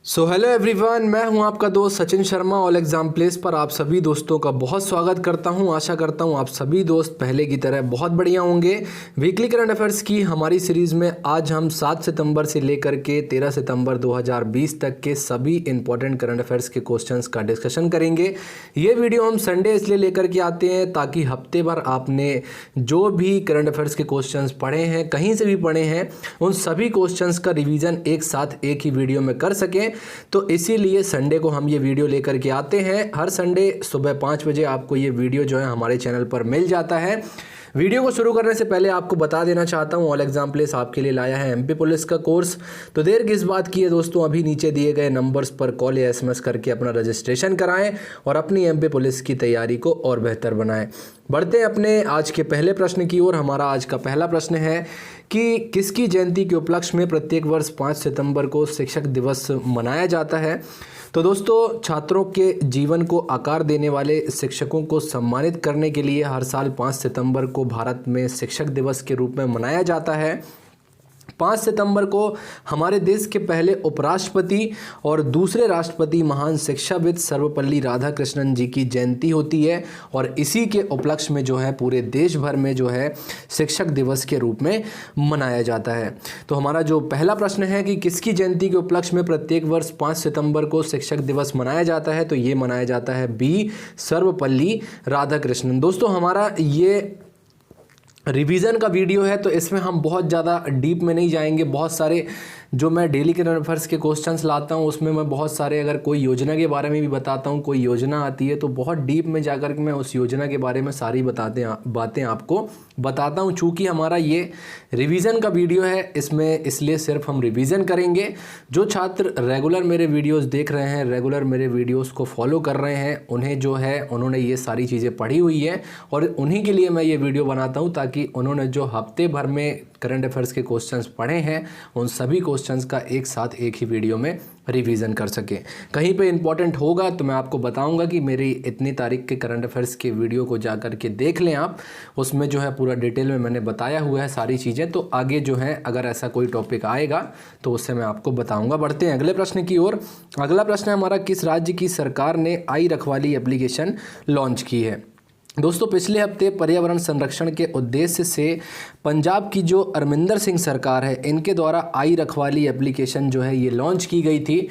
Hello everyone, मैं हूं आपका दोस्त Sachin Sharma. All exam place पर आप सभी दोस्तों का बहुत स्वागत करता हूं। आशा करता हूं आप सभी दोस्त पहले की तरह बहुत बढ़िया होंगे। वीकली करंट अफेयर्स की हमारी सीरीज़ में आज हम 7 सितंबर से लेकर के 13 सितंबर 2020 तक के सभी इंपॉर्टेंट करंट अफेयर्स के क्वेश्चंस का डिस्कशन करेंगे। ये वीडियो हम संडे इसलिए लेकर के आते हैं ताकि हफ्ते भर आपने जो भी करंट अफेयर्स के क्वेश्चंस पढ़े हैं, कहीं से भी पढ़े हैं, उन सभी क्वेश्चंस का रिवीजन एक साथ एक ही वीडियो में कर सकें। तो इसीलिए संडे को हम ये वीडियो लेकर के आते हैं। हर संडे सुबह 5 बजे आपको ये वीडियो जो है हमारे चैनल पर मिल जाता है। वीडियो को शुरू करने से पहले आपको बता देना चाहता हूँ, ऑल एग्जाम प्लेस आपके लिए लाया है एमपी पुलिस का कोर्स। तो देर किस बात की है दोस्तों, अभी नीचे दिए गए नंबर्स पर कॉल या एसएमएस करके अपना रजिस्ट्रेशन कराएं और अपनी एमपी पुलिस की तैयारी को और बेहतर बनाएं। बढ़ते हैं अपने आज के पहले प्रश्न की ओर। हमारा आज का पहला प्रश्न है कि किसकी जयंती के उपलक्ष्य में प्रत्येक वर्ष 5 सितंबर को शिक्षक दिवस मनाया जाता है। तो दोस्तों, छात्रों के जीवन को आकार देने वाले शिक्षकों को सम्मानित करने के लिए हर साल 5 सितंबर को भारत में शिक्षक दिवस के रूप में मनाया जाता है। 5 सितंबर को हमारे देश के पहले उपराष्ट्रपति और दूसरे राष्ट्रपति महान शिक्षाविद सर्वपल्ली राधाकृष्णन जी की जयंती होती है और इसी के उपलक्ष्य में जो है पूरे देश भर में जो है शिक्षक दिवस के रूप में मनाया जाता है। तो हमारा जो पहला प्रश्न है कि किसकी जयंती के उपलक्ष्य में प्रत्येक वर्ष 5 सितंबर को शिक्षक दिवस मनाया जाता है, तो ये मनाया जाता है बी, सर्वपल्ली राधाकृष्णन। दोस्तों, हमारा ये रिवीजन का वीडियो है तो इसमें हम बहुत ज़्यादा डीप में नहीं जाएंगे। बहुत सारे जो मैं डेली करंट अफेयर्स के क्वेश्चंस लाता हूं उसमें मैं बहुत सारे, अगर कोई योजना के बारे में भी बताता हूं, कोई योजना आती है तो बहुत डीप में जाकर के मैं उस योजना के बारे में सारी बातें आपको बताता हूं। चूँकि हमारा ये रिवीजन का वीडियो है, इसमें इसलिए सिर्फ हम रिवीजन करेंगे। जो छात्र रेगुलर मेरे वीडियोस देख रहे हैं, रेगुलर मेरे वीडियोस को फॉलो कर रहे हैं, उन्हें जो है उन्होंने ये सारी चीज़ें पढ़ी हुई है और उन्हीं के लिए मैं ये वीडियो बनाता हूँ ताकि उन्होंने जो हफ्ते भर में करंट अफेयर्स के क्वेश्चंस पढ़े हैं उन सभी क्वेश्चंस का एक साथ एक ही वीडियो में रिवीजन कर सकें। कहीं पे इंपॉर्टेंट होगा तो मैं आपको बताऊंगा कि मेरी इतनी तारीख के करंट अफेयर्स के वीडियो को जा कर के देख लें आप। उसमें जो है पूरा डिटेल में मैंने बताया हुआ है सारी चीज़ें। तो आगे जो है अगर ऐसा कोई टॉपिक आएगा तो उससे मैं आपको बताऊँगा। बढ़ते हैं अगले प्रश्न की ओर। अगला प्रश्न है हमारा, किस राज्य की सरकार ने आई रखवाली एप्लीकेशन लॉन्च की है। दोस्तों, पिछले हफ्ते पर्यावरण संरक्षण के उद्देश्य से पंजाब की जो अरमिंदर सिंह सरकार है, इनके द्वारा आई रखवाली एप्लीकेशन जो है ये लॉन्च की गई थी।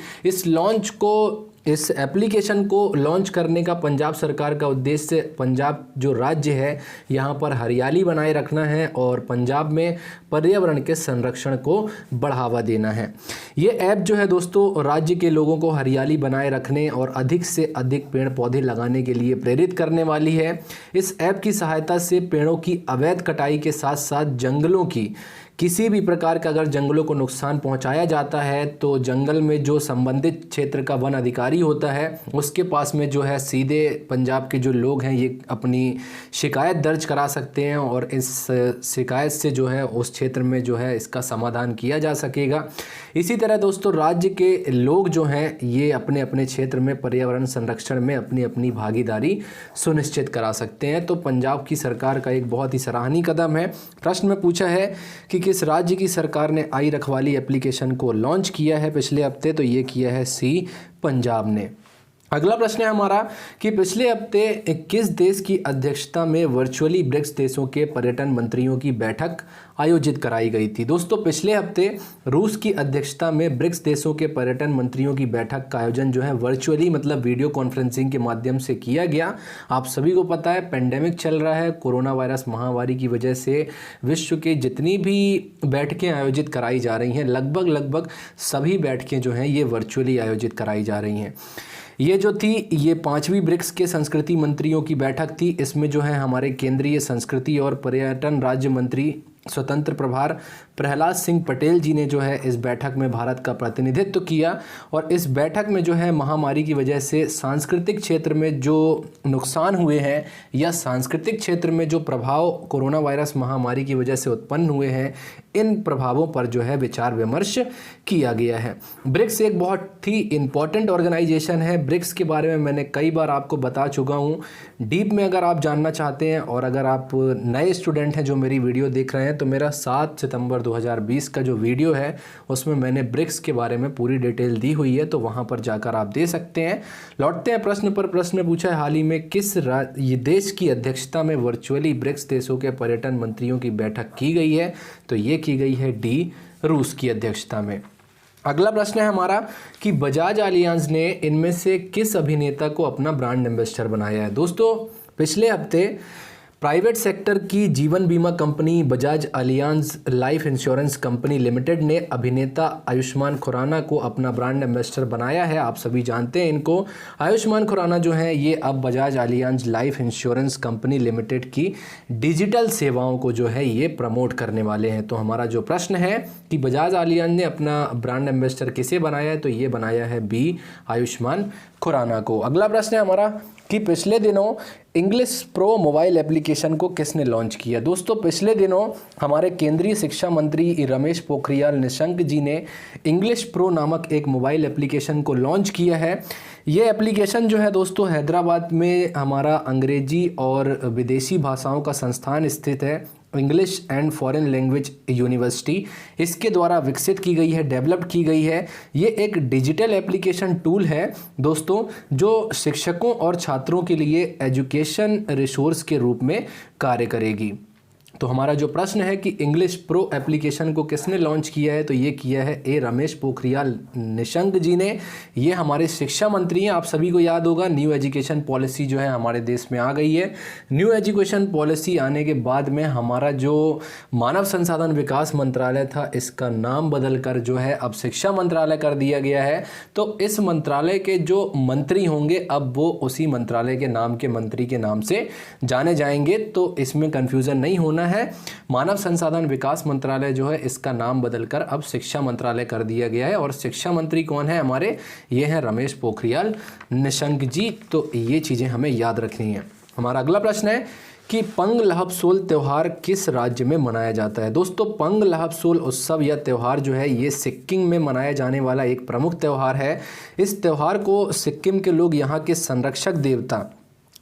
इस एप्लीकेशन को लॉन्च करने का पंजाब सरकार का उद्देश्य पंजाब जो राज्य है यहाँ पर हरियाली बनाए रखना है और पंजाब में पर्यावरण के संरक्षण को बढ़ावा देना है। ये ऐप जो है दोस्तों राज्य के लोगों को हरियाली बनाए रखने और अधिक से अधिक पेड़ पौधे लगाने के लिए प्रेरित करने वाली है। इस ऐप की सहायता से पेड़ों की अवैध कटाई के साथ साथ जंगलों की किसी भी प्रकार का अगर जंगलों को नुकसान पहुंचाया जाता है तो जंगल में जो संबंधित क्षेत्र का वन अधिकारी होता है उसके पास में जो है सीधे पंजाब के जो लोग हैं ये अपनी शिकायत दर्ज करा सकते हैं और इस शिकायत से जो है उस क्षेत्र में जो है इसका समाधान किया जा सकेगा। इसी तरह दोस्तों, राज्य के लोग जो हैं ये अपने अपने क्षेत्र में पर्यावरण संरक्षण में अपनी अपनी भागीदारी सुनिश्चित करा सकते हैं। तो पंजाब की सरकार का एक बहुत ही सराहनीय कदम है। प्रश्न में पूछा है कि किस राज्य की सरकार ने आई रखवाली एप्लीकेशन को लॉन्च किया है पिछले हफ्ते, तो ये किया है सी, पंजाब ने। अगला प्रश्न है हमारा कि पिछले हफ्ते किस देश की अध्यक्षता में वर्चुअली ब्रिक्स देशों के पर्यटन मंत्रियों की बैठक आयोजित कराई गई थी। दोस्तों, पिछले हफ्ते रूस की अध्यक्षता में ब्रिक्स देशों के पर्यटन मंत्रियों की बैठक का आयोजन जो है वर्चुअली मतलब वीडियो कॉन्फ्रेंसिंग के माध्यम से किया गया। आप सभी को पता है पेंडेमिक चल रहा है, कोरोना वायरस महामारी की वजह से विश्व के जितनी भी बैठकें आयोजित कराई जा रही हैं लगभग सभी बैठकें जो हैं ये वर्चुअली आयोजित कराई जा रही हैं। ये जो थी ये 5वीं ब्रिक्स के संस्कृति मंत्रियों की बैठक थी। इसमें जो है हमारे केंद्रीय संस्कृति और पर्यटन राज्य मंत्री स्वतंत्र प्रभार प्रहलाद सिंह पटेल जी ने जो है इस बैठक में भारत का प्रतिनिधित्व किया और इस बैठक में जो है महामारी की वजह से सांस्कृतिक क्षेत्र में जो नुकसान हुए हैं या सांस्कृतिक क्षेत्र में जो प्रभाव कोरोना वायरस महामारी की वजह से उत्पन्न हुए हैं, इन प्रभावों पर जो है विचार विमर्श किया गया है। ब्रिक्स एक बहुत ही इम्पॉर्टेंट ऑर्गेनाइजेशन है। ब्रिक्स के बारे में मैंने कई बार आपको बता चुका हूँ। डीप में अगर आप जानना चाहते हैं और अगर आप नए स्टूडेंट हैं जो मेरी वीडियो देख रहे हैं हैं तो मेरा 7 सितंबर 2020 का जो वीडियो है उसमें मैंने ब्रिक्स के बारे में पूरी डिटेल दी हुई है, तो वहाँ पर जाकर आप दे सकते हैं। लौटते हैं प्रश्न पर। प्रश्न पूछा है, हाल ही में किस ये देश की अध्यक्षता में वर्चुअली ब्रिक्स देशों के पर्यटन मंत्रियों की बैठक की गई है? तो ये की गई है डी, रूस की अध्यक्षता में। अगला प्रश्न है हमारा कि बजाज एलियांज ने इनमें से किस अभिनेता को अपना ब्रांड एम्बेसडर बनाया है? दोस्तों, पिछले हफ्ते प्राइवेट सेक्टर की जीवन बीमा company Bajaj Allianz life insurance company limited ने अभिनेता आयुष्मान खुराना को अपना ब्रांड एम्बेसडर बनाया है। आप सभी जानते हैं इनको। आयुष्मान खुराना जो है ये अब Bajaj Allianz life insurance company limited की डिजिटल सेवाओं को जो है ये प्रमोट करने वाले हैं। तो हमारा जो प्रश्न है कि बजाज एलियांज ने अपना ब्रांड एम्बेसडर किसे बनाया है? तो ये बनाया है बी, आयुष्मान खुराना को। अगला प्रश्न है हमारा कि पिछले दिनों इंग्लिश प्रो मोबाइल एप्लीकेशन को किसने लॉन्च किया? दोस्तों, पिछले दिनों हमारे केंद्रीय शिक्षा मंत्री रमेश पोखरियाल निशंक जी ने इंग्लिश प्रो नामक एक मोबाइल एप्लीकेशन को लॉन्च किया है। ये एप्लीकेशन जो है दोस्तों हैदराबाद में हमारा अंग्रेजी और विदेशी भाषाओं का संस्थान स्थित है, English and foreign language university, इसके द्वारा विकसित की गई है, डेवलप की गई है। ये एक डिजिटल एप्लीकेशन टूल है दोस्तों, जो शिक्षकों और छात्रों के लिए एजुकेशन रिसोर्स के रूप में कार्य करेगी। तो हमारा जो प्रश्न है कि इंग्लिश प्रो एप्लीकेशन को किसने लॉन्च किया है? तो ये किया है ए, रमेश पोखरियाल निशंक जी ने। ये हमारे शिक्षा मंत्री हैं। आप सभी को याद होगा न्यू एजुकेशन पॉलिसी जो है हमारे देश में आ गई है। न्यू एजुकेशन पॉलिसी आने के बाद में हमारा जो मानव संसाधन विकास मंत्रालय था इसका नाम बदल कर जो है अब शिक्षा मंत्रालय कर दिया गया है। तो इस मंत्रालय के जो मंत्री होंगे अब वो उसी मंत्रालय के नाम के मंत्री के नाम से जाने जाएंगे। तो इसमें कन्फ्यूज़न नहीं होना है। मानव संसाधन विकास मंत्रालय जो है इसका नाम बदलकर अब शिक्षा मंत्रालय कर दिया गया है। और शिक्षा मंत्री कौन है हमारे? ये हैं रमेश पोखरियाल निशंक जी। तो ये चीज़ें हमें याद रखनी है। हमारा अगला प्रश्न है कि पंग लहबसोल त्यौहार किस राज्य में मनाया जाता है? दोस्तों, पंग लहबसोल उत्सव या त्यौहार जो है ये सिक्किम में मनाया जाने वाला एक प्रमुख त्यौहार है। इस त्यौहार को सिक्किम के लोग यहाँ के संरक्षक देवता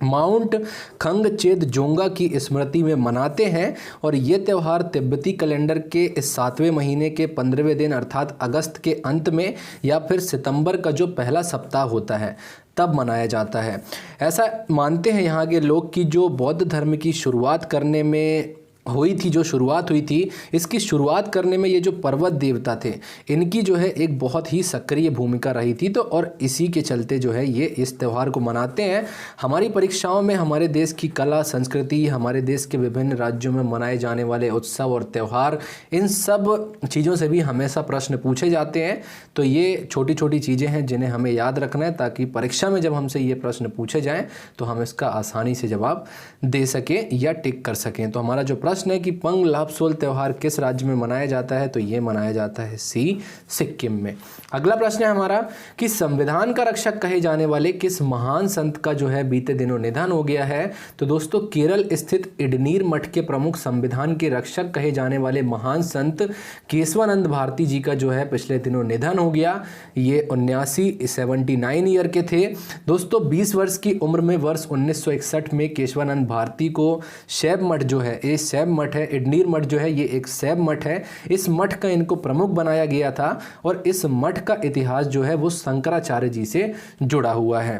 माउंट खंगचेदजोंगा की स्मृति में मनाते हैं। और ये त्यौहार तिब्बती कैलेंडर के 7वें महीने के 15वें दिन अर्थात अगस्त के अंत में या फिर सितंबर का जो पहला सप्ताह होता है तब मनाया जाता है। ऐसा मानते हैं यहाँ के लोग कि जो बौद्ध धर्म की शुरुआत करने में शुरुआत हुई थी, इसकी शुरुआत करने में ये जो पर्वत देवता थे इनकी जो है एक बहुत ही सक्रिय भूमिका रही थी। तो और इसी के चलते जो है ये इस त्यौहार को मनाते हैं। हमारी परीक्षाओं में हमारे देश की कला संस्कृति, हमारे देश के विभिन्न राज्यों में मनाए जाने वाले उत्सव और त्यौहार, इन सब चीज़ों से भी हमेशा प्रश्न पूछे जाते हैं। तो ये छोटी छोटी चीज़ें हैं जिन्हें हमें याद रखना है ताकि परीक्षा में जब हमसे ये प्रश्न पूछे जाएँ तो हम इसका आसानी से जवाब दे सकें या टिक कर सकें। तो हमारा जो प्रश्न है कि पंग लहबसोल त्यौहार किस राज्य में मनाया जाता है? तो ये मनाया जाता है सी, सिक्किम में। अगला प्रश्न है हमारा कि संविधान का रक्षक कहे जाने वाले किस महान संत का जो है बीते दिनों निधन हो गया है? तो दोस्तों, केरल स्थित इडनीर मठ के प्रमुख संविधान के रक्षक कहे जाने वाले महान संत केशवानंद भारती जी का जो है पिछले दिनों निधन हो गया। ये 79 ईयर के थे। दोस्तों, 20 वर्ष की उम्र में वर्ष 1961 में केशवानंद भारती को शैव मठ जो है, ये शैव मठ है, इडनीर मठ जो है ये एक शैव मठ है, इस मठ का इनको प्रमुख बनाया गया था। और इस मठ का इतिहास जो है वो शंकराचार्य जी से जुड़ा हुआ है।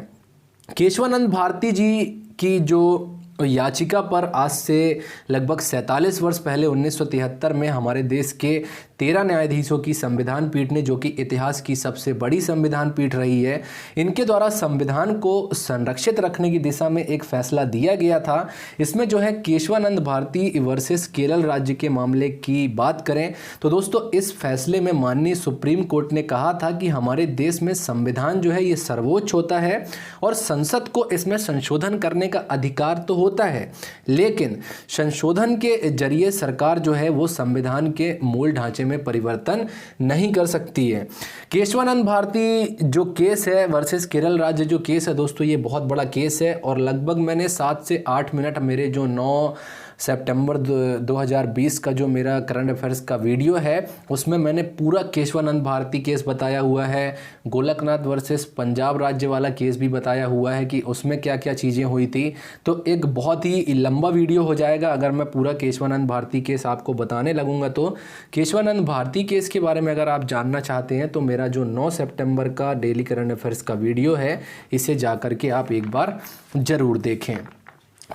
केशवानंद भारती जी की जो याचिका पर आज से लगभग 47 वर्ष पहले 1973 में हमारे देश के 13 न्यायाधीशों की संविधान पीठ ने, जो कि इतिहास की सबसे बड़ी संविधान पीठ रही है, इनके द्वारा संविधान को संरक्षित रखने की दिशा में एक फैसला दिया गया था। इसमें जो है केशवानंद भारती वर्सेस केरल राज्य के मामले की बात करें तो दोस्तों, इस फैसले में माननीय सुप्रीम कोर्ट ने कहा था कि हमारे देश में संविधान जो है ये सर्वोच्च होता है और संसद को इसमें संशोधन करने का अधिकार तो होता है, लेकिन संशोधन के जरिए सरकार जो है वो संविधान के मूल ढांचे में परिवर्तन नहीं कर सकती है। केशवानंद भारती जो केस है वर्सेस केरल राज्य जो केस है दोस्तों, ये बहुत बड़ा केस है और लगभग मैंने 7 से 8 मिनट मेरे जो 9 सितंबर 2020 का जो मेरा करंट अफेयर्स का वीडियो है उसमें मैंने पूरा केशवानंद भारती केस बताया हुआ है, गोलकनाथ वर्सेस पंजाब राज्य वाला केस भी बताया हुआ है कि उसमें क्या क्या चीज़ें हुई थी। तो एक बहुत ही लंबा वीडियो हो जाएगा अगर मैं पूरा केशवानंद भारती केस आपको बताने लगूंगा। तो केशवानंद भारती केस के बारे में अगर आप जानना चाहते हैं तो मेरा जो 9 सितंबर का डेली करंट अफेयर्स का वीडियो है इसे जा करके आप एक बार ज़रूर देखें।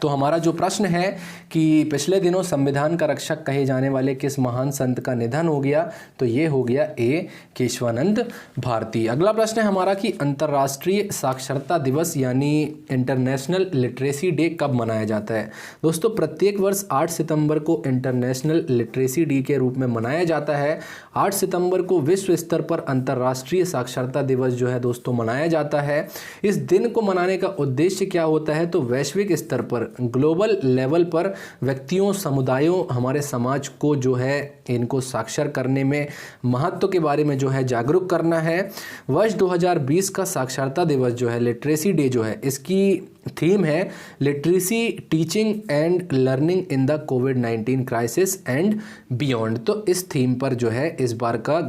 तो हमारा जो प्रश्न है कि पिछले दिनों संविधान का रक्षक कहे जाने वाले किस महान संत का निधन हो गया, तो ये हो गया ए केशवानंद भारती। अगला प्रश्न है हमारा कि अंतर्राष्ट्रीय साक्षरता दिवस यानी इंटरनेशनल लिटरेसी डे कब मनाया जाता है। दोस्तों प्रत्येक वर्ष 8 सितंबर को इंटरनेशनल लिटरेसी डे के रूप में मनाया जाता है। 8 सितंबर को विश्व स्तर पर अंतर्राष्ट्रीय साक्षरता दिवस जो है दोस्तों मनाया जाता है। इस दिन को मनाने का उद्देश्य क्या होता है, तो वैश्विक स्तर पर ग्लोबल लेवल पर व्यक्तियों, समुदायों, हमारे समाज को जो है इनको साक्षर करने में महत्व के बारे में जो है जागरूक करना है। वर्ष 2020 का साक्षरता दिवस जो है, लिटरेसी डे जो है, इसकी थीम है literacy teaching and learning in the covid crisis and beyond. तो इस थीम पर जो है इस बार का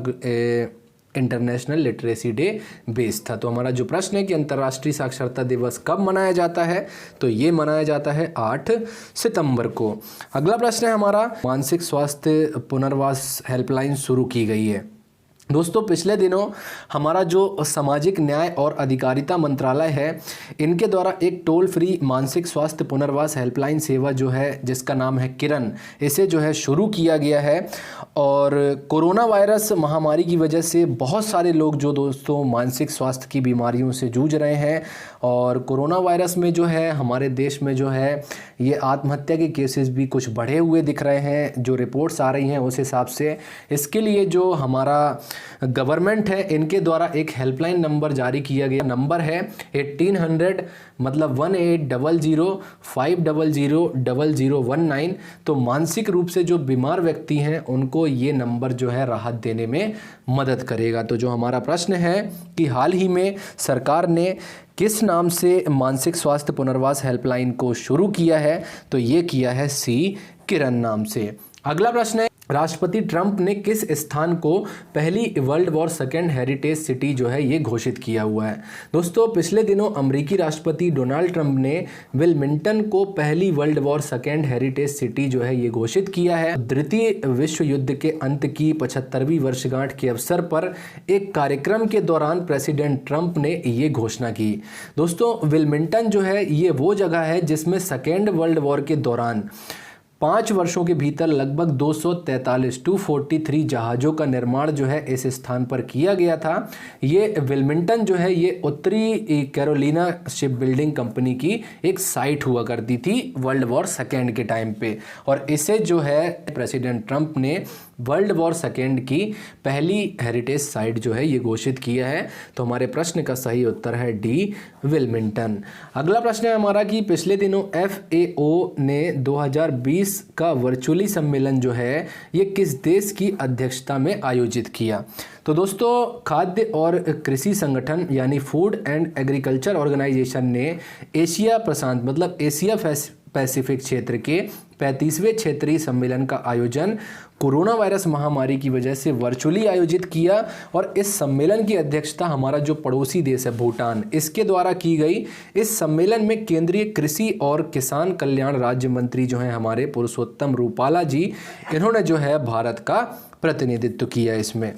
इंटरनेशनल लिटरेसी डे बेस्ड था। तो हमारा जो प्रश्न है कि अंतर्राष्ट्रीय साक्षरता दिवस कब मनाया जाता है, तो ये मनाया जाता है 8 सितंबर को। अगला प्रश्न है हमारा, मानसिक स्वास्थ्य पुनर्वास हेल्पलाइन शुरू की गई है। दोस्तों पिछले दिनों हमारा जो सामाजिक न्याय और अधिकारिता मंत्रालय है, इनके द्वारा एक टोल फ्री मानसिक स्वास्थ्य पुनर्वास हेल्पलाइन सेवा जो है, जिसका नाम है किरण, इसे जो है शुरू किया गया है। और कोरोना वायरस महामारी की वजह से बहुत सारे लोग जो दोस्तों मानसिक स्वास्थ्य की बीमारियों से जूझ रहे हैं, और कोरोना वायरस में जो है हमारे देश में जो है ये आत्महत्या के केसेस भी कुछ बढ़े हुए दिख रहे हैं, जो रिपोर्ट्स आ रही हैं उस हिसाब से। इसके लिए जो हमारा गवर्नमेंट है, इनके द्वारा एक हेल्पलाइन नंबर जारी किया गया। नंबर है 1800 मतलब 1800-500-0019। तो मानसिक रूप से जो बीमार व्यक्ति हैं उनको ये नंबर जो है राहत देने में मदद करेगा। तो जो हमारा प्रश्न है कि हाल ही में सरकार ने किस नाम से मानसिक स्वास्थ्य पुनर्वास हेल्पलाइन को शुरू किया है, तो ये किया है सी किरण नाम से। अगला प्रश्न है, राष्ट्रपति ट्रंप ने किस स्थान को पहली world war second heritage city जो है ये घोषित किया हुआ है। दोस्तों पिछले दिनों अमेरिकी राष्ट्रपति डोनाल्ड ट्रंप ने विलमिंगटन को पहली world war second heritage city जो है ये घोषित किया है। द्वितीय विश्व युद्ध के अंत की 75वीं वर्षगांठ के अवसर पर एक कार्यक्रम के दौरान प्रेसिडेंट ट्रंप ने ये घोषणा की। दोस्तों विलमिंगटन जो है ये वो जगह है जिसमें सेकेंड वर्ल्ड वॉर के दौरान 5 वर्षों के भीतर लगभग 243 जहाज़ों का निर्माण जो है इस स्थान पर किया गया था। ये विलमिंगटन जो है ये उत्तरी कैरोलिना शिप बिल्डिंग कंपनी की एक साइट हुआ करती थी वर्ल्ड वॉर सेकेंड के टाइम पे, और इसे जो है प्रेसिडेंट ट्रंप ने वर्ल्ड वॉर सेकेंड की पहली हेरिटेज साइट जो है ये घोषित किया है। तो हमारे प्रश्न का सही उत्तर है डी विलमिंगटन। अगला प्रश्न है हमारा कि पिछले दिनों FAO ने 2020 का वर्चुअली सम्मेलन जो है ये किस देश की अध्यक्षता में आयोजित किया। तो दोस्तों खाद्य और कृषि संगठन यानी फूड एंड एग्रीकल्चर ऑर्गेनाइजेशन ने एशिया प्रशांत मतलब एशिया पैसिफिक क्षेत्र के 35वें क्षेत्रीय सम्मेलन का आयोजन कोरोना वायरस महामारी की वजह से वर्चुअली आयोजित किया, और इस सम्मेलन की अध्यक्षता हमारा जो पड़ोसी देश है भूटान, इसके द्वारा की गई। इस सम्मेलन में केंद्रीय कृषि और किसान कल्याण राज्य मंत्री जो हैं हमारे पुरुषोत्तम रूपाला जी, इन्होंने जो है भारत का प्रतिनिधित्व किया इसमें।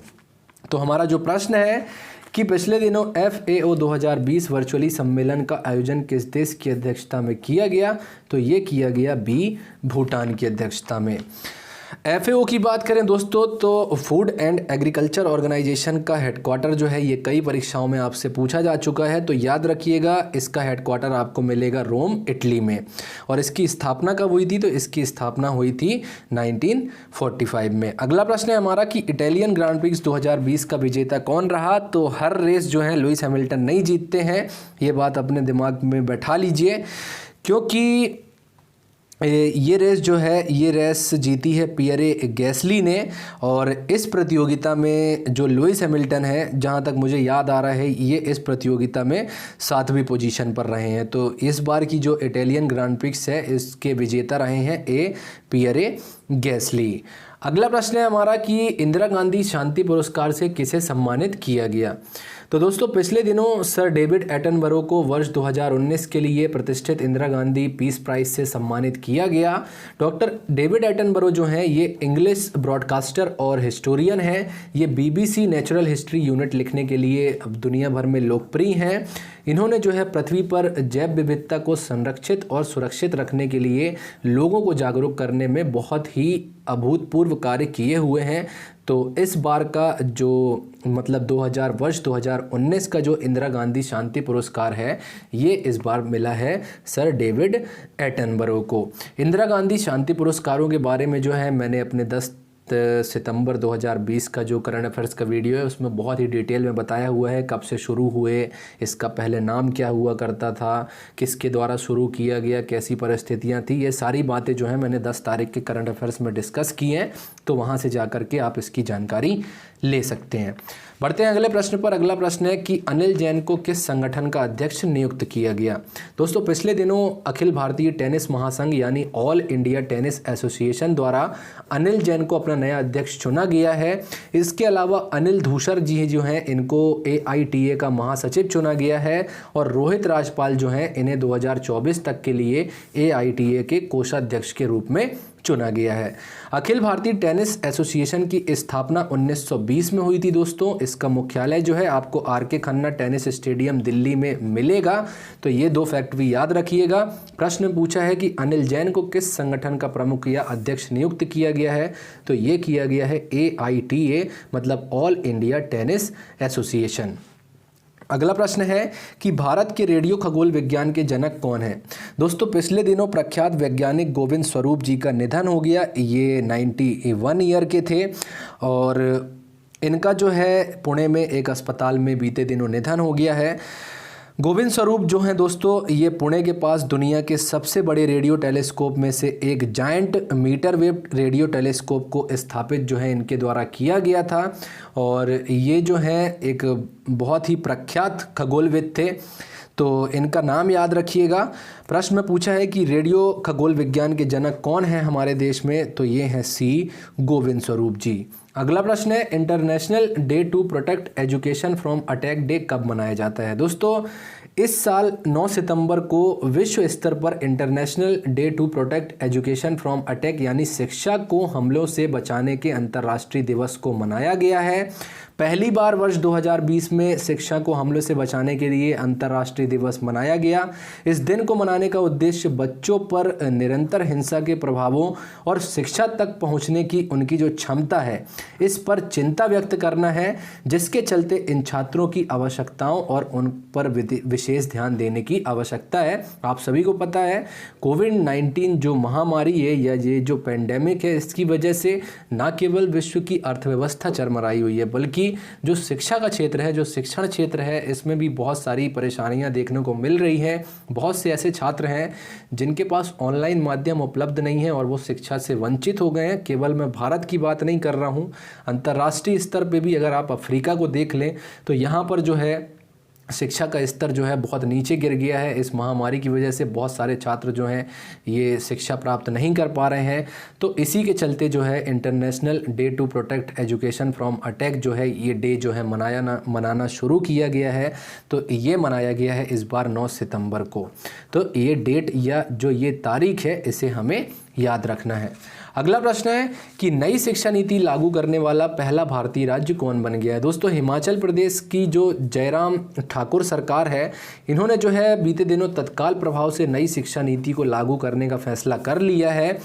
तो हमारा जो प्रश्न है कि पिछले दिनों FAO 2020 वर्चुअली सम्मेलन का आयोजन किस देश की अध्यक्षता में किया गया, तो ये किया गया बी भूटान की अध्यक्षता में। FAO की बात करें दोस्तों तो फूड एंड एग्रीकल्चर ऑर्गेनाइजेशन का हेडक्वार्टर जो है ये कई परीक्षाओं में आपसे पूछा जा चुका है, तो याद रखिएगा इसका हेडक्वार्टर आपको मिलेगा रोम इटली में। और इसकी स्थापना कब हुई थी, तो इसकी स्थापना हुई थी 1945 में। अगला प्रश्न है हमारा कि इटालियन ग्रांड प्रिक्स 2020 का विजेता कौन रहा। तो हर रेस जो है लुइस हैमिल्टन नहीं जीतते हैं, ये बात अपने दिमाग में बैठा लीजिए, क्योंकि ये रेस जो है, ये रेस जीती है पियरे गैसली ने। और इस प्रतियोगिता में जो लुइस हैमिल्टन है, जहाँ तक मुझे याद आ रहा है, ये इस प्रतियोगिता में 7वीं पोजीशन पर रहे हैं। तो इस बार की जो इटालियन ग्रांड प्रिक्स है, इसके विजेता रहे हैं पियरे गैसली। अगला प्रश्न है हमारा कि इंदिरा गांधी शांति पुरस्कार से किसे सम्मानित किया गया। तो दोस्तों, पिछले दिनों सर डेविड एटनबरो को वर्ष 2019 के लिए प्रतिष्ठित इंदिरा गांधी पीस प्राइज से सम्मानित किया गया। डॉक्टर डेविड एटनबरो जो हैं, ये इंग्लिश ब्रॉडकास्टर और हिस्टोरियन हैं। ये BBC नेचुरल हिस्ट्री यूनिट लिखने के लिए अब दुनिया भर में लोकप्रिय हैं। इन्होंने जो है पृथ्वी पर जैव विविधता को संरक्षित और सुरक्षित रखने के लिए लोगों को जागरूक करने में बहुत ही अभूतपूर्व कार्य किए हुए हैं। तो इस बार का जो मतलब वर्ष 2019 का जो इंदिरा गांधी शांति पुरस्कार है, ये इस बार मिला है सर डेविड एटनबरो को। इंदिरा गांधी शांति पुरस्कारों के बारे में जो है मैंने अपने 10 सितंबर 2020 का जो करंट अफेयर्स का वीडियो है, उसमें बहुत ही डिटेल में बताया हुआ है कब से शुरू हुए, इसका पहले नाम क्या हुआ करता था, किसके द्वारा शुरू किया गया, कैसी परिस्थितियां थी। ये सारी बातें जो है मैंने 10 तारीख के करंट अफेयर्स में डिस्कस की हैं। तो वहाँ से जा कर के आप इसकी जानकारी ले सकते हैं। बढ़ते हैं अगले प्रश्न पर। अगला प्रश्न है कि अनिल जैन को किस संगठन का अध्यक्ष नियुक्त किया गया। दोस्तों, पिछले दिनों अखिल भारतीय टेनिस महासंघ यानी ऑल इंडिया टेनिस एसोसिएशन द्वारा अनिल जैन को अपना नया अध्यक्ष चुना गया है। इसके अलावा अनिल धूसर जी जो हैं, इनको AITA का महासचिव चुना गया है। और रोहित राजपाल जो हैं, इन्हें 2024 तक के लिए AITA के कोषाध्यक्ष के रूप में चुना गया है। अखिल भारतीय टेनिस एसोसिएशन की स्थापना 1920 में हुई थी दोस्तों। इसका मुख्यालय जो है आपको RK Khanna tennis stadium Delhi में मिलेगा। तो ये 2 फैक्ट भी याद रखिएगा। प्रश्न पूछा है कि अनिल जैन को किस संगठन का प्रमुख या अध्यक्ष नियुक्त किया गया है। तो ये किया गया है AITA, मतलब ऑल इंडिया टेनिस एसोसिएशन। अगला प्रश्न है कि भारत के रेडियो खगोल विज्ञान के जनक कौन हैं। दोस्तों, पिछले दिनों प्रख्यात वैज्ञानिक गोविंद स्वरूप जी का निधन हो गया। ये 91 ईयर के थे और इनका जो है पुणे में एक अस्पताल में बीते दिनों निधन हो गया है। गोविंद स्वरूप जो हैं दोस्तों, ये पुणे के पास दुनिया के सबसे बड़े रेडियो टेलीस्कोप में से एक giant metre wave radio telescope को स्थापित जो है इनके द्वारा किया गया था। और ये जो है एक बहुत ही प्रख्यात खगोलविद थे। तो इनका नाम याद रखिएगा। प्रश्न में पूछा है कि रेडियो खगोल विज्ञान के जनक कौन हैं हमारे देश में। तो ये हैं C गोविंद स्वरूप जी। अगला प्रश्न है international day to protect education from attack day कब मनाया जाता है। दोस्तों, इस साल 9 सितंबर को विश्व स्तर पर international day to protect education from attack यानी शिक्षा को हमलों से बचाने के अंतर्राष्ट्रीय दिवस को मनाया गया है। पहली बार वर्ष 2020 में शिक्षा को हमलों से बचाने के लिए अंतर्राष्ट्रीय दिवस मनाया गया। इस दिन को मनाने का उद्देश्य बच्चों पर निरंतर हिंसा के प्रभावों और शिक्षा तक पहुंचने की उनकी जो क्षमता है, इस पर चिंता व्यक्त करना है, जिसके चलते इन छात्रों की आवश्यकताओं और उन पर विशेष ध्यान देने की आवश्यकता है। आप सभी को पता है कोविड-19 जो महामारी है या ये जो पेंडेमिक है, इसकी वजह से न केवल विश्व की अर्थव्यवस्था चरमराई हुई है, बल्कि जो शिक्षा का क्षेत्र है, जो शिक्षण क्षेत्र है, इसमें भी बहुत सारी परेशानियां देखने को मिल रही हैं। बहुत से ऐसे छात्र हैं जिनके पास ऑनलाइन माध्यम उपलब्ध नहीं है और वो शिक्षा से वंचित हो गए हैं। केवल मैं भारत की बात नहीं कर रहा हूँ, अंतर्राष्ट्रीय स्तर पे भी अगर आप अफ्रीका को देख लें तो यहाँ पर जो है शिक्षा का स्तर जो है बहुत नीचे गिर गया है। इस महामारी की वजह से बहुत सारे छात्र जो हैं ये शिक्षा प्राप्त नहीं कर पा रहे हैं। तो इसी के चलते जो है international day to protect education from attack जो है ये डे जो है मनाना शुरू किया गया है। तो ये मनाया गया है इस बार 9 सितंबर को। तो ये डेट या जो ये तारीख है इसे हमें याद रखना है। अगला प्रश्न है कि नई शिक्षा नीति लागू करने वाला पहला भारतीय राज्य कौन बन गया है। दोस्तों, हिमाचल प्रदेश की जो जयराम ठाकुर सरकार है, इन्होंने जो है बीते दिनों तत्काल प्रभाव से नई शिक्षा नीति को लागू करने का फैसला कर लिया है।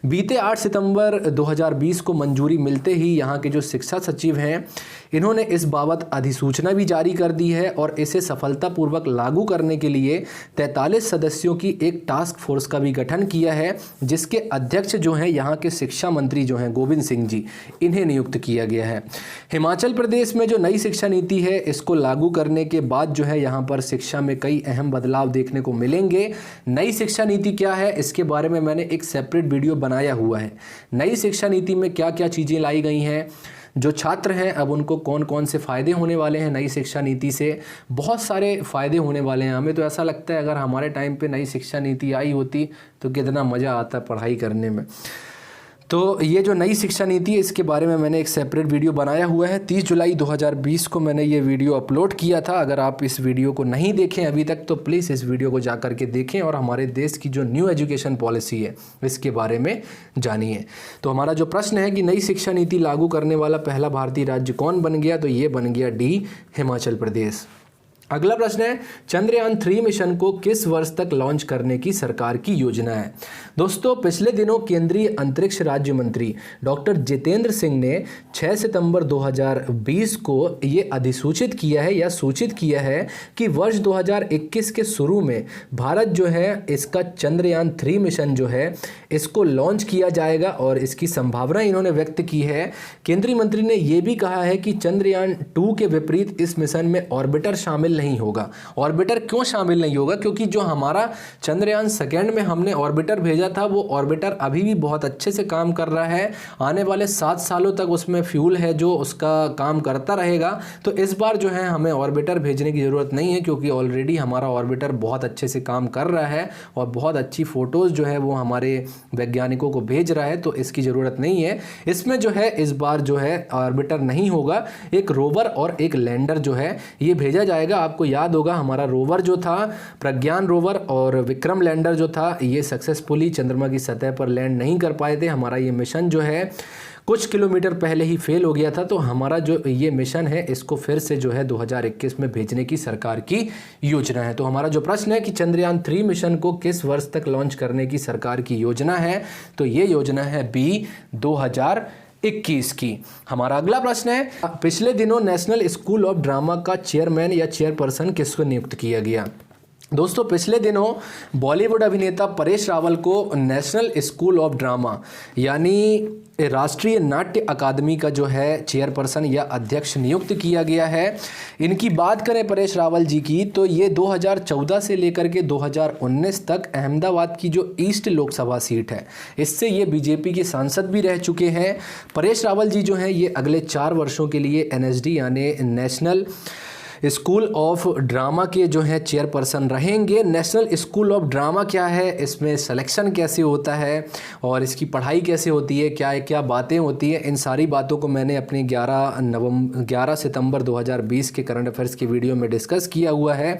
बीते 8 सितंबर 2020 को मंजूरी मिलते ही यहाँ के जो शिक्षा सचिव हैं, इन्होंने इस बाबत अधिसूचना भी जारी कर दी है और इसे सफलतापूर्वक लागू करने के लिए 43 सदस्यों की एक टास्क फोर्स का भी गठन किया है, जिसके अध्यक्ष जो हैं यहाँ के शिक्षा मंत्री जो हैं गोविंद सिंह जी, इन्हें नियुक्त किया गया है। हिमाचल प्रदेश में जो नई शिक्षा नीति है इसको लागू करने के बाद जो है यहाँ पर शिक्षा में कई अहम बदलाव देखने को मिलेंगे। नई शिक्षा नीति क्या है इसके बारे में मैंने एक सेपरेट वीडियो बनाया हुआ है। नई शिक्षा नीति में क्या क्या चीज़ें लाई गई हैं, जो छात्र हैं अब उनको कौन कौन से फ़ायदे होने वाले हैं नई शिक्षा नीति से। बहुत सारे फ़ायदे होने वाले हैं। हमें तो ऐसा लगता है अगर हमारे टाइम पे नई शिक्षा नीति आई होती तो कितना मज़ा आता पढ़ाई करने में। तो ये जो नई शिक्षा नीति है इसके बारे में मैंने एक सेपरेट वीडियो बनाया हुआ है। 30 जुलाई 2020 को मैंने ये वीडियो अपलोड किया था। अगर आप इस वीडियो को नहीं देखें अभी तक तो प्लीज़ इस वीडियो को जा कर के देखें और हमारे देश की जो न्यू एजुकेशन पॉलिसी है इसके बारे में जानिए। तो हमारा जो प्रश्न है कि नई शिक्षा नीति लागू करने वाला पहला भारतीय राज्य कौन बन गया, तो ये बन गया डी, हिमाचल प्रदेश। अगला प्रश्न है चंद्रयान 3 मिशन को किस वर्ष तक लॉन्च करने की सरकार की योजना है। दोस्तों पिछले दिनों केंद्रीय अंतरिक्ष राज्य मंत्री डॉक्टर जितेंद्र सिंह ने 6 सितंबर 2020 को ये अधिसूचित किया है या सूचित किया है कि वर्ष 2021 के शुरू में भारत जो है इसका चंद्रयान 3 मिशन जो है इसको लॉन्च किया जाएगा और इसकी संभावना इन्होंने व्यक्त की है। केंद्रीय मंत्री ने यह भी कहा है कि चंद्रयान 2 के विपरीत इस मिशन में ऑर्बिटर शामिल नहीं होगा। ऑर्बिटर क्यों शामिल नहीं होगा? क्योंकि जो हमारा चंद्रयान सेकेंड में हमने ऑर्बिटर भेजा था वो ऑर्बिटर अभी भी बहुत अच्छे से काम कर रहा है। आने वाले 7 सालों तक उसमें फ्यूल है जो उसका काम करता रहेगा। तो इस बार जो है हमें ऑर्बिटर भेजने की ज़रूरत नहीं है क्योंकि ऑलरेडी हमारा ऑर्बिटर बहुत अच्छे से काम कर रहा है और बहुत अच्छी फ़ोटोज़ जो है वो हमारे वैज्ञानिकों को भेज रहा है। तो इसकी ज़रूरत नहीं है। इसमें जो है इस बार जो है ऑर्बिटर नहीं होगा, एक रोवर और एक लैंडर जो है ये भेजा जाएगा। आपको याद होगा हमारा रोवर जो था प्रज्ञान रोवर और विक्रम लैंडर जो था ये सक्सेसफुली चंद्रमा की सतह पर लैंड नहीं कर पाए थे। हमारा ये मिशन जो है कुछ किलोमीटर पहले ही फेल हो गया था। तो हमारा जो ये मिशन है इसको फिर से जो है 2021 में भेजने की सरकार की योजना है। तो हमारा जो प्रश्न है कि चंद्रयान 3 मिशन को किस वर्ष तक लॉन्च करने की सरकार की योजना है, तो ये योजना है बी 2021 की। हमारा अगला प्रश्न है पिछले दिनों नेशनल स्कूल ऑफ ड्रामा का चेयरमैन या चेयरपर्सन किसको नियुक्त किया गया। दोस्तों पिछले दिनों बॉलीवुड अभिनेता परेश रावल को नेशनल स्कूल ऑफ ड्रामा यानी राष्ट्रीय नाट्य अकादमी का जो है चेयरपर्सन या अध्यक्ष नियुक्त किया गया है। इनकी बात करें परेश रावल जी की तो ये 2014 से लेकर के 2019 तक अहमदाबाद की जो ईस्ट लोकसभा सीट है इससे ये बीजेपी के सांसद भी रह चुके हैं। परेश रावल जी जो हैं ये अगले 4 वर्षों के लिए एनएसडी यानी नेशनल स्कूल ऑफ ड्रामा के जो है चेयरपर्सन रहेंगे। नेशनल स्कूल ऑफ ड्रामा क्या है, इसमें सिलेक्शन कैसे होता है और इसकी पढ़ाई कैसे होती है, क्या क्या बातें होती हैं, इन सारी बातों को मैंने अपनी 11 सितंबर 2020 के करंट अफेयर्स की वीडियो में डिस्कस किया हुआ है।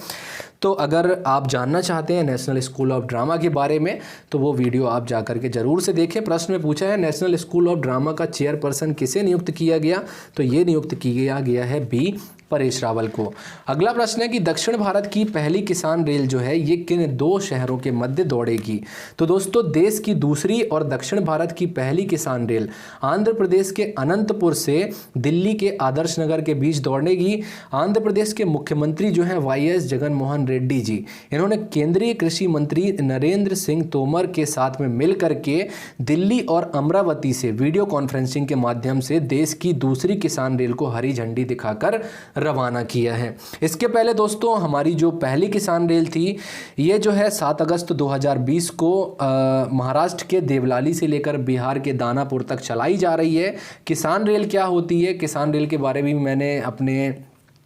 तो अगर आप जानना चाहते हैं नेशनल स्कूल ऑफ ड्रामा के बारे में तो वो वीडियो आप जा करके ज़रूर से देखें। प्रश्न में पूछा है नेशनल स्कूल ऑफ ड्रामा का चेयरपर्सन किसे नियुक्त किया गया, तो ये नियुक्त किया गया है बी परेश रावल को। अगला प्रश्न है कि दक्षिण भारत की पहली किसान रेल जो है ये किन 2 शहरों के मध्य दौड़ेगी। तो दोस्तों देश की दूसरी और दक्षिण भारत की पहली किसान रेल आंध्र प्रदेश के अनंतपुर से दिल्ली के आदर्श नगर के बीच दौड़ेगी। आंध्र प्रदेश के मुख्यमंत्री जो हैं वाईएस जगन मोहन रेड्डी जी, इन्होंने केंद्रीय कृषि मंत्री नरेंद्र सिंह तोमर के साथ में मिल करके दिल्ली और अमरावती से वीडियो कॉन्फ्रेंसिंग के माध्यम से देश की दूसरी किसान रेल को हरी झंडी दिखाकर रवाना किया है। इसके पहले दोस्तों हमारी जो पहली किसान रेल थी ये जो है 7 अगस्त 2020 को महाराष्ट्र के देवलाली से लेकर बिहार के दानापुर तक चलाई जा रही है। किसान रेल क्या होती है, किसान रेल के बारे में मैंने अपने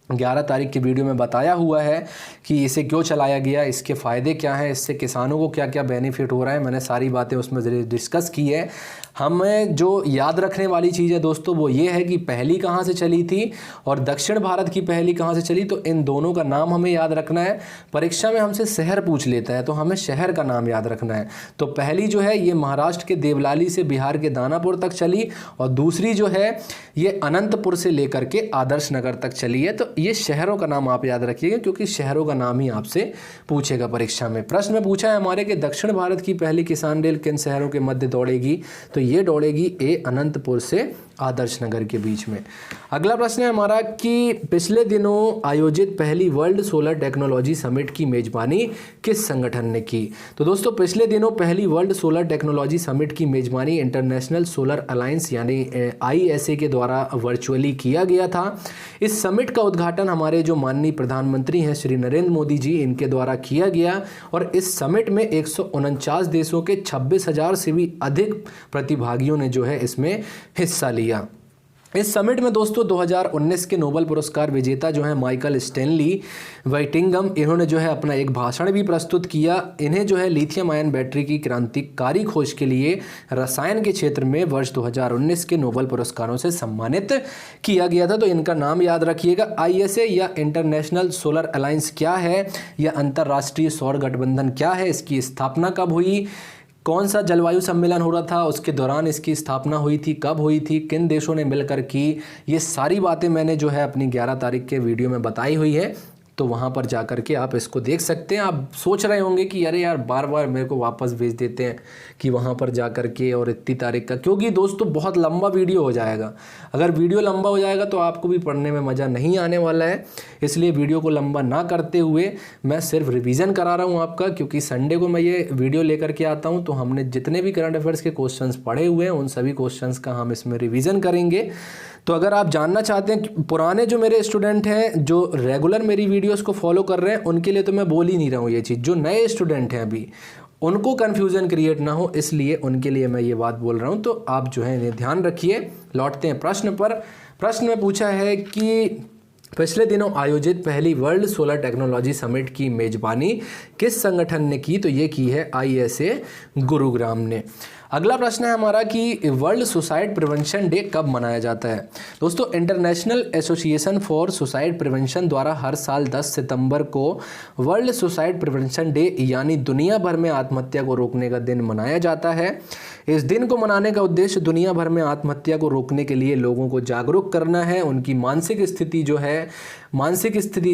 11 तारीख की वीडियो में बताया हुआ है कि इसे क्यों चलाया गया, इसके फ़ायदे क्या हैं, इससे किसानों को क्या क्या बेनिफिट हो रहा है, मैंने सारी बातें उसमें डिस्कस की है। हमें जो याद रखने वाली चीज़ है दोस्तों वो ये है कि पहली कहाँ से चली थी और दक्षिण भारत की पहली कहाँ से चली, तो इन दोनों का नाम हमें याद रखना है। परीक्षा में हमसे शहर पूछ लेता है तो हमें शहर का नाम याद रखना है। तो पहली जो है ये महाराष्ट्र के देवलाली से बिहार के दानापुर तक चली और दूसरी जो है ये अनंतपुर से लेकर के आदर्श नगर तक चली है। तो ये शहरों का नाम आप याद रखिएगा, क्योंकि शहरों का नाम ही आपसे पूछेगा परीक्षा में। प्रश्न में पूछा है हमारे कि दक्षिण भारत की पहली किसान रेल किन शहरों के मध्य दौड़ेगी, तो ये दौड़ेगी ए अनंतपुर से आदर्श नगर के बीच में। अगला प्रश्न है हमारा कि पिछले दिनों आयोजित पहली वर्ल्ड सोलर टेक्नोलॉजी समिट की मेजबानी किस संगठन ने की। तो दोस्तों पिछले दिनों पहली वर्ल्ड सोलर टेक्नोलॉजी समिट की मेजबानी इंटरनेशनल सोलर अलायंस यानी ISA के द्वारा वर्चुअली किया गया था। इस समिट का उद्घाटन हमारे जो माननीय प्रधानमंत्री हैं श्री नरेंद्र मोदी जी, इनके द्वारा किया गया और इस समिट में 149 देशों के 26,000 से भी अधिक प्रतिभागियों ने जो है इसमें हिस्सा लिया। इस समिट में दोस्तों 2019 के नोबेल पुरस्कार विजेता जो है माइकल स्टैनली वाइटिंगम, इन्होंने जो है अपना एक भाषण भी प्रस्तुत किया। इन्हें जो है लिथियम आयन बैटरी की क्रांतिकारी खोज के लिए रसायन के क्षेत्र में वर्ष 2019 के नोबेल पुरस्कारों से सम्मानित किया गया था। तो इनका नाम याद रखिएगा। ISA या इंटरनेशनल सोलर अलायंस क्या है, या अंतर्राष्ट्रीय सौर गठबंधन क्या है, इसकी स्थापना कब हुई, कौन सा जलवायु सम्मेलन हो रहा था, उसके दौरान इसकी स्थापना हुई थी, कब हुई थी, किन देशों ने मिलकर की, ये सारी बातें मैंने जो है अपनी 11 तारीख के वीडियो में बताई हुई है। तो वहाँ पर जा कर के आप इसको देख सकते हैं। आप सोच रहे होंगे कि अरे यार बार बार मेरे को वापस भेज देते हैं कि वहाँ पर जा कर के और इतनी तारीख का, क्योंकि दोस्तों बहुत लंबा वीडियो हो जाएगा। अगर वीडियो लंबा हो जाएगा तो आपको भी पढ़ने में मज़ा नहीं आने वाला है, इसलिए वीडियो को लंबा ना करते हुए मैं सिर्फ रिवीजन करा रहा हूँ आपका, क्योंकि संडे को मैं ये वीडियो लेकर के आता हूँ। तो हमने जितने भी करंट अफेयर्स के क्वेश्चंस पढ़े हुए हैं उन सभी क्वेश्चंस का हम इसमें रिवीजन करेंगे। तो अगर आप जानना चाहते हैं, पुराने जो मेरे स्टूडेंट हैं जो रेगुलर मेरी वीडियोस को फॉलो कर रहे हैं, उनके लिए तो मैं बोल ही नहीं रहा हूँ ये चीज़। जो नए स्टूडेंट हैं अभी, उनको कन्फ्यूज़न क्रिएट ना हो, इसलिए उनके लिए मैं ये बात बोल रहा हूँ। तो आप जो है इन्हें ध्यान रखिए। लौटते हैं प्रश्न पर। प्रश्न में पूछा है कि पिछले दिनों आयोजित पहली वर्ल्ड सोलर टेक्नोलॉजी समिट की मेजबानी किस संगठन ने की, तो ये की है ISA गुरुग्राम ने। अगला प्रश्न है हमारा कि वर्ल्ड सुसाइड प्रिवेंशन डे कब मनाया जाता है। दोस्तों international association for suicide prevention द्वारा हर साल 10 सितंबर को वर्ल्ड सुसाइड प्रिवेंशन डे यानी दुनिया भर में आत्महत्या को रोकने का दिन मनाया जाता है। इस दिन को मनाने का उद्देश्य दुनिया भर में आत्महत्या को रोकने के लिए लोगों को जागरूक करना है। उनकी मानसिक स्थिति जो है, मानसिक स्थिति,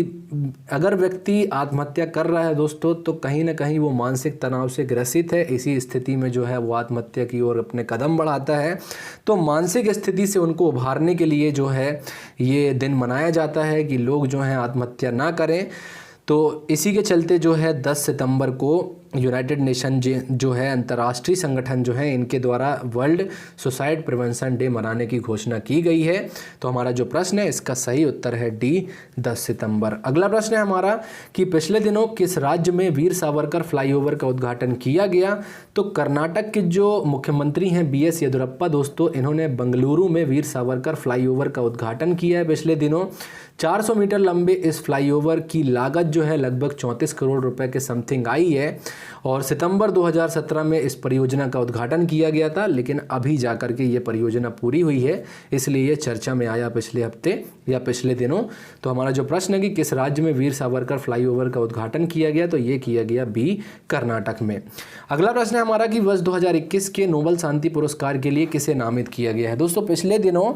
अगर व्यक्ति आत्महत्या कर रहा है दोस्तों, तो कहीं ना कहीं वो मानसिक तनाव से ग्रसित है। इसी स्थिति में जो है वो आत्महत्या की ओर अपने कदम बढ़ाता है। तो मानसिक स्थिति से उनको उभारने के लिए जो है ये दिन मनाया जाता है कि लोग जो हैं आत्महत्या ना करें। तो इसी के चलते जो है 10 सितंबर को यूनाइटेड नेशन जो है अंतर्राष्ट्रीय संगठन जो है, इनके द्वारा वर्ल्ड सुसाइड प्रिवेंशन डे मनाने की घोषणा की गई है। तो हमारा जो प्रश्न है इसका सही उत्तर है डी, 10 सितंबर। अगला प्रश्न है हमारा कि पिछले दिनों किस राज्य में वीर सावरकर फ्लाईओवर का उद्घाटन किया गया। तो कर्नाटक के जो मुख्यमंत्री हैं BS येदियुरप्पा दोस्तों, इन्होंने बेंगलुरु में वीर सावरकर फ्लाईओवर का उद्घाटन किया है पिछले दिनों। 400 मीटर लंबे इस फ्लाईओवर की लागत जो है लगभग 34 करोड़ रुपए के समथिंग आई है और सितंबर 2017 में इस परियोजना का उद्घाटन किया गया था, लेकिन अभी जाकर के ये परियोजना पूरी हुई है, इसलिए ये चर्चा में आया पिछले हफ्ते या पिछले दिनों। तो हमारा जो प्रश्न है कि किस राज्य में वीर सावरकर फ्लाईओवर का उद्घाटन किया गया, तो ये किया गया B, कर्नाटक में। अगला प्रश्न है हमारा कि वर्ष 2021 के नोबेल शांति पुरस्कार के लिए किसे नामित किया गया है। दोस्तों पिछले दिनों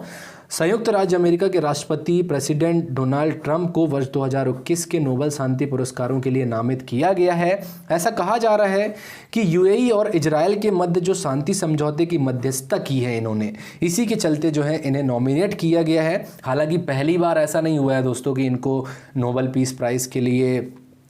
संयुक्त राज्य अमेरिका के राष्ट्रपति प्रेसिडेंट डोनाल्ड ट्रंप को वर्ष 2021 के नोबेल शांति पुरस्कारों के लिए नामित किया गया है। ऐसा कहा जा रहा है कि UAE और इजराइल के मध्य जो शांति समझौते की मध्यस्थता की है इन्होंने, इसी के चलते जो है इन्हें नॉमिनेट किया गया है। हालांकि पहली बार ऐसा नहीं हुआ है दोस्तों कि इनको नोबेल पीस प्राइज़ के लिए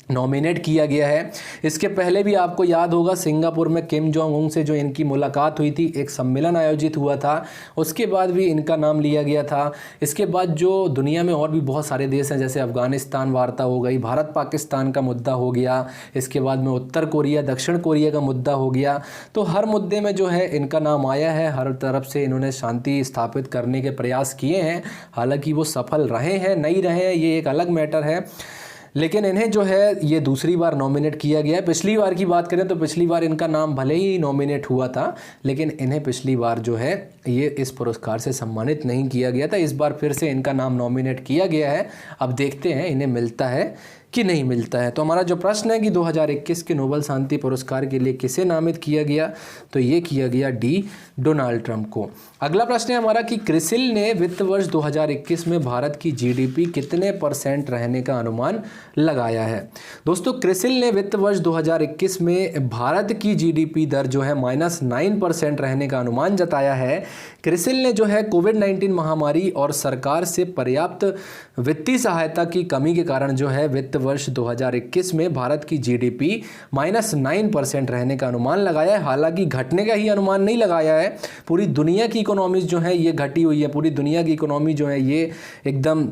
नॉमिनेट किया गया है। इसके पहले भी आपको याद होगा सिंगापुर में किम जोंग उन से जो इनकी मुलाकात हुई थी, एक सम्मेलन आयोजित हुआ था, उसके बाद भी इनका नाम लिया गया था। इसके बाद जो दुनिया में और भी बहुत सारे देश हैं, जैसे अफगानिस्तान वार्ता हो गई, भारत पाकिस्तान का मुद्दा हो गया, इसके बाद में उत्तर कोरिया दक्षिण कोरिया का मुद्दा हो गया। तो हर मुद्दे में जो है इनका नाम आया है, हर तरफ से इन्होंने शांति स्थापित करने के प्रयास किए हैं। हालांकि वो सफल रहे हैं नहीं रहे हैं ये एक अलग मैटर है, लेकिन इन्हें जो है ये दूसरी बार नॉमिनेट किया गया है। पिछली बार की बात करें तो पिछली बार इनका नाम भले ही नॉमिनेट हुआ था, लेकिन इन्हें पिछली बार जो है ये इस पुरस्कार से सम्मानित नहीं किया गया था। इस बार फिर से इनका नाम नॉमिनेट किया गया है। अब देखते हैं इन्हें मिलता है कि नहीं मिलता है। तो हमारा जो प्रश्न है कि 2021 के नोबेल शांति पुरस्कार के लिए किसे नामित किया गया, तो ये किया गया डी डोनाल्ड ट्रंप को। अगला प्रश्न है हमारा कि क्रिसिल ने वित्त वर्ष 2021 में भारत की जीडीपी कितने % रहने का अनुमान लगाया है। दोस्तों क्रिसिल ने वित्त वर्ष 2021 में भारत की जीडीपी दर जो है -9% रहने का अनुमान जताया है। क्रिसिल ने जो है कोविड-19 महामारी और सरकार से पर्याप्त वित्तीय सहायता की कमी के कारण जो है वित्त वर्ष 2021 में भारत की जीडीपी -9% रहने का अनुमान लगाया है। हालांकि घटने का ही अनुमान नहीं लगाया है, पूरी दुनिया की इकोनॉमीज जो है ये घटी हुई है, पूरी दुनिया की इकोनॉमी जो है ये एकदम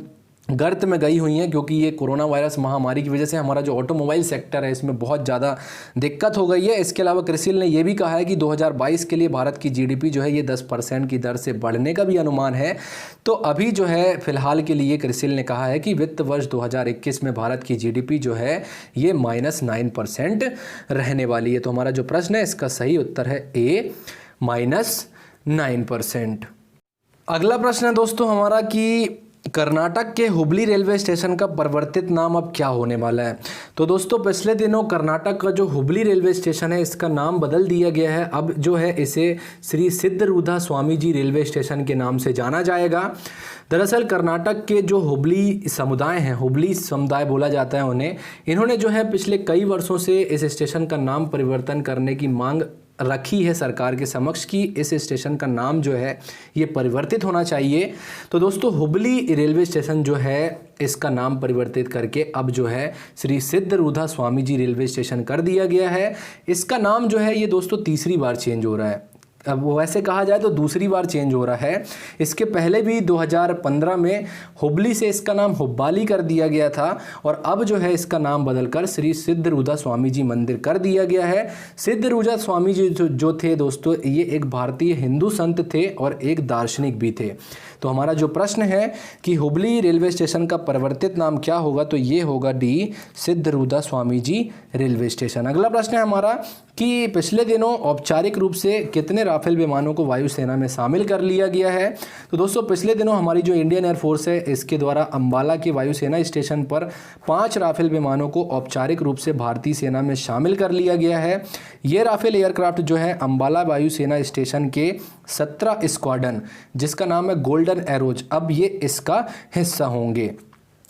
गर्त में गई हुई है, क्योंकि ये कोरोना वायरस महामारी की वजह से हमारा जो ऑटोमोबाइल सेक्टर है इसमें बहुत ज़्यादा दिक्कत हो गई है। इसके अलावा क्रिसिल ने ये भी कहा है कि 2022 के लिए भारत की जीडीपी जो है ये 10% की दर से बढ़ने का भी अनुमान है। तो अभी जो है फिलहाल के लिए क्रिसिल ने कहा है कि वित्त वर्ष 2021 में भारत की जीडीपी जो है ये -9% रहने वाली है। तो हमारा जो प्रश्न है इसका सही उत्तर है ए -9%। अगला प्रश्न है दोस्तों हमारा कि कर्नाटक के हुबली रेलवे स्टेशन का परिवर्तित नाम अब क्या होने वाला है। तो दोस्तों पिछले दिनों कर्नाटक का जो हुबली रेलवे स्टेशन है इसका नाम बदल दिया गया है। अब जो है इसे श्री सिद्धरूधा स्वामी जी रेलवे स्टेशन के नाम से जाना जाएगा। दरअसल कर्नाटक के जो हुबली समुदाय हैं, हुबली समुदाय बोला जाता है उन्हें, इन्होंने जो है पिछले कई वर्षों से इस स्टेशन का नाम परिवर्तन करने की मांग रखी है सरकार के समक्ष कि इस स्टेशन का नाम जो है ये परिवर्तित होना चाहिए। तो दोस्तों हुबली रेलवे स्टेशन जो है इसका नाम परिवर्तित करके अब जो है श्री सिद्धरूधा स्वामी जी रेलवे स्टेशन कर दिया गया है। इसका नाम जो है ये दोस्तों तीसरी बार चेंज हो रहा है। अब वो वैसे कहा जाए तो दूसरी बार चेंज हो रहा है। इसके पहले भी 2015 में हुबली से इसका नाम हुब्बाली कर दिया गया था और अब जो है इसका नाम बदलकर श्री सिद्धरूधा स्वामी जी मंदिर कर दिया गया है। सिद्धरूधा स्वामी जी जो थे दोस्तों ये एक भारतीय हिंदू संत थे और एक दार्शनिक भी थे। तो हमारा जो प्रश्न है कि हुबली रेलवे स्टेशन का परिवर्तित नाम क्या होगा, तो ये होगा D सिद्धरूधा Swami ji railway station. अगला प्रश्न है हमारा कि पिछले दिनों औपचारिक रूप से कितने राफेल विमानों को वायुसेना में शामिल कर लिया गया है। तो दोस्तों पिछले दिनों हमारी जो इंडियन एयरफोर्स है इसके द्वारा अंबाला के वायुसेना स्टेशन पर 5 राफेल विमानों को औपचारिक रूप से भारतीय सेना में शामिल कर लिया गया है। ये राफेल एयरक्राफ्ट जो है अंबाला वायुसेना स्टेशन के 17 स्क्वाड्रन जिसका नाम है गोल्डन एरोज, अब ये इसका हिस्सा होंगे।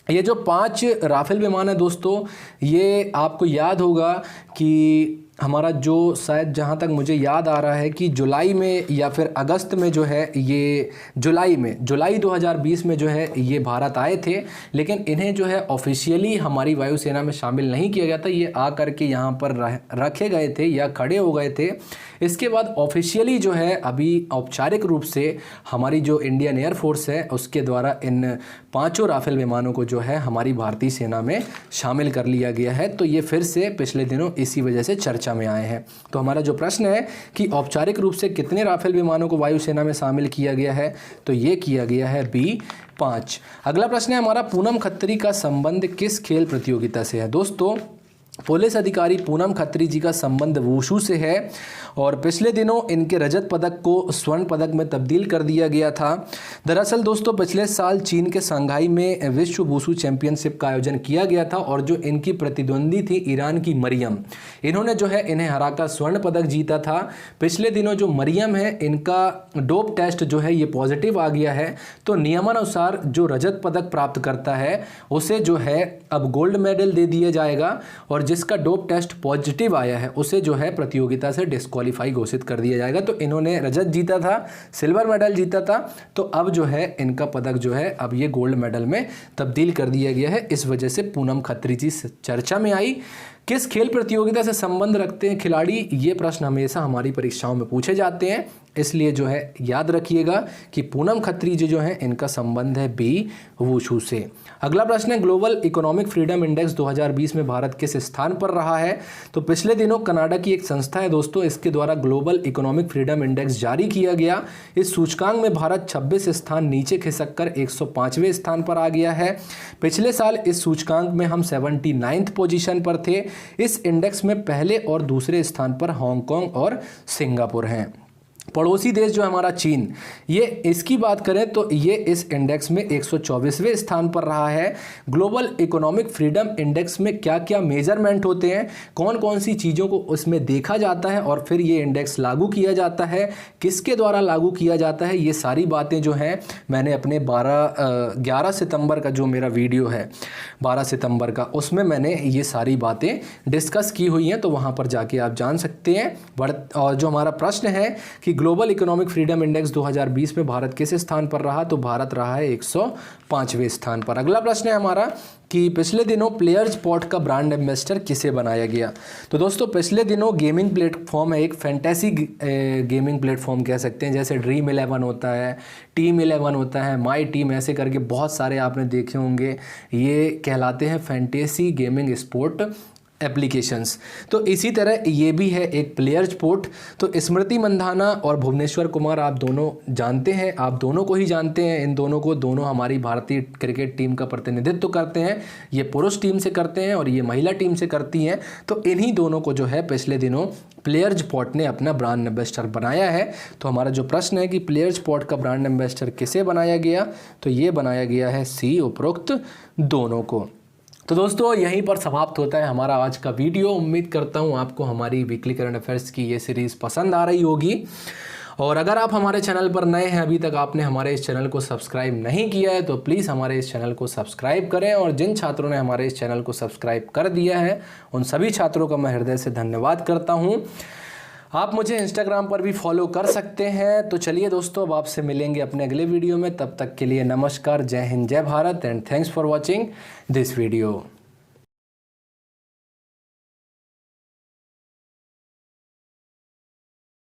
ये जो 5 राफेल विमान है दोस्तों ये आपको याद होगा कि हमारा जो शायद जहाँ तक मुझे याद आ रहा है कि जुलाई में या फिर अगस्त में जो है ये जुलाई 2020 में जो है ये भारत आए थे, लेकिन इन्हें जो है ऑफिशियली हमारी वायुसेना में शामिल नहीं किया गया था। ये आ करके यहाँ पर रखे गए थे या खड़े हो गए थे। इसके बाद ऑफिशियली जो है अभी औपचारिक रूप से हमारी जो इंडियन एयरफोर्स है उसके द्वारा इन 5 राफेल विमानों को जो है हमारी भारतीय सेना में शामिल कर लिया गया है। तो ये फिर से पिछले दिनों इसी वजह से चर्चा में आए हैं। तो हमारा जो प्रश्न है कि औपचारिक रूप से कितने राफेल विमानों को वायुसेना में शामिल किया गया है, तो ये किया गया है बी 5। अगला प्रश्न है हमारा पूनम खत्री का संबंध किस खेल प्रतियोगिता से है। दोस्तों पुलिस अधिकारी पूनम खत्री जी का संबंध वुशु से है और पिछले दिनों इनके रजत पदक को स्वर्ण पदक में तब्दील कर दिया गया था। दरअसल दोस्तों पिछले साल चीन के शंघाई में विश्व वुशु चैंपियनशिप का आयोजन किया गया था और जो इनकी प्रतिद्वंदी थी ईरान की मरियम, इन्होंने जो है इन्हें हराकर स्वर्ण पदक जीता था। पिछले दिनों जो मरियम है इनका डोप टेस्ट जो है ये पॉजिटिव आ गया है, तो नियमानुसार जो रजत पदक प्राप्त करता है उसे जो है अब गोल्ड मेडल दे दिया जाएगा और जिसका डोप टेस्ट पॉजिटिव आया है उसे जो है प्रतियोगिता से डिस्क्वालीफाई घोषित कर दिया जाएगा। तो इन्होंने रजत जीता था, सिल्वर मेडल जीता था, तो अब जो है इनका पदक जो है अब ये गोल्ड मेडल में तब्दील कर दिया गया है। इस वजह से पूनम खत्री जी चर्चा में आई। किस खेल प्रतियोगिता से संबंध रखते हैं खिलाड़ी, ये प्रश्न हमेशा हमारी परीक्षाओं में पूछे जाते हैं, इसलिए जो है याद रखिएगा कि पूनम खत्री जी जो है इनका संबंध है बी वुशु से। अगला प्रश्न है ग्लोबल इकोनॉमिक फ्रीडम इंडेक्स 2020 में भारत किस स्थान पर रहा है। तो पिछले दिनों कनाडा की एक संस्था है दोस्तों, इसके द्वारा ग्लोबल इकोनॉमिक फ्रीडम इंडेक्स जारी किया गया। इस सूचकांक में भारत 26 स्थान नीचे खिसक कर 105वें स्थान पर आ गया है। पिछले साल इस सूचकांक में हम 79th पोजीशन पर थे। इस इंडेक्स में पहले और दूसरे स्थान पर हांगकांग और सिंगापुर हैं। पड़ोसी देश जो है हमारा चीन, ये इसकी बात करें तो ये इस इंडेक्स में 124वें स्थान पर रहा है। ग्लोबल इकोनॉमिक फ्रीडम इंडेक्स में क्या क्या मेजरमेंट होते हैं, कौन कौन सी चीज़ों को उसमें देखा जाता है और फिर ये इंडेक्स लागू किया जाता है, किसके द्वारा लागू किया जाता है, ये सारी बातें जो हैं मैंने अपने 11 सितंबर का जो मेरा वीडियो है 12 सितंबर का, उसमें मैंने ये सारी बातें डिस्कस की हुई हैं, तो वहाँ पर जाके आप जान सकते हैं। और जो हमारा प्रश्न है कि ग्लोबल इकोनॉमिक फ्रीडम इंडेक्स 2020 में भारत किस स्थान पर रहा, तो भारत रहा है 105वें स्थान पर। अगला प्रश्न है हमारा कि पिछले दिनों प्लेयर्स पॉट का ब्रांड एम्बेसडर किसे बनाया गया। तो दोस्तों पिछले दिनों गेमिंग प्लेटफॉर्म है, एक फैंटेसी गेमिंग प्लेटफॉर्म कह सकते हैं, जैसे ड्रीम 11 होता है, टीम 11 होता है, माई टीम, ऐसे करके बहुत सारे आपने देखे होंगे, ये कहलाते हैं फैंटेसी गेमिंग स्पोर्ट एप्लीकेशंस। तो इसी तरह ये भी है एक प्लेयर्स पोर्ट। तो स्मृति मंधाना और भुवनेश्वर कुमार आप दोनों जानते हैं, आप दोनों को ही जानते हैं, इन दोनों को, दोनों हमारी भारतीय क्रिकेट टीम का प्रतिनिधित्व करते हैं। ये पुरुष टीम से करते हैं और ये महिला टीम से करती हैं। तो इन्हीं दोनों को जो है पिछले दिनों प्लेयर्स पोर्ट ने अपना ब्रांड एम्बेसडर बनाया है। तो हमारा जो प्रश्न है कि प्लेयर्स पोर्ट का ब्रांड एम्बेसडर किसे बनाया गया, तो ये बनाया गया है सी, उपरोक्त दोनों को। तो दोस्तों यहीं पर समाप्त होता है हमारा आज का वीडियो। उम्मीद करता हूँ आपको हमारी वीकली करंट अफेयर्स की ये सीरीज़ पसंद आ रही होगी। और अगर आप हमारे चैनल पर नए हैं, अभी तक आपने हमारे इस चैनल को सब्सक्राइब नहीं किया है, तो प्लीज़ हमारे इस चैनल को सब्सक्राइब करें। और जिन छात्रों ने हमारे इस चैनल को सब्सक्राइब कर दिया है उन सभी छात्रों का मैं हृदय से धन्यवाद करता हूँ। आप मुझे इंस्टाग्राम पर भी फॉलो कर सकते हैं। तो चलिए दोस्तों, अब आपसे मिलेंगे अपने अगले वीडियो में। तब तक के लिए नमस्कार, जय हिंद, जय Bharat and thanks for watching this video.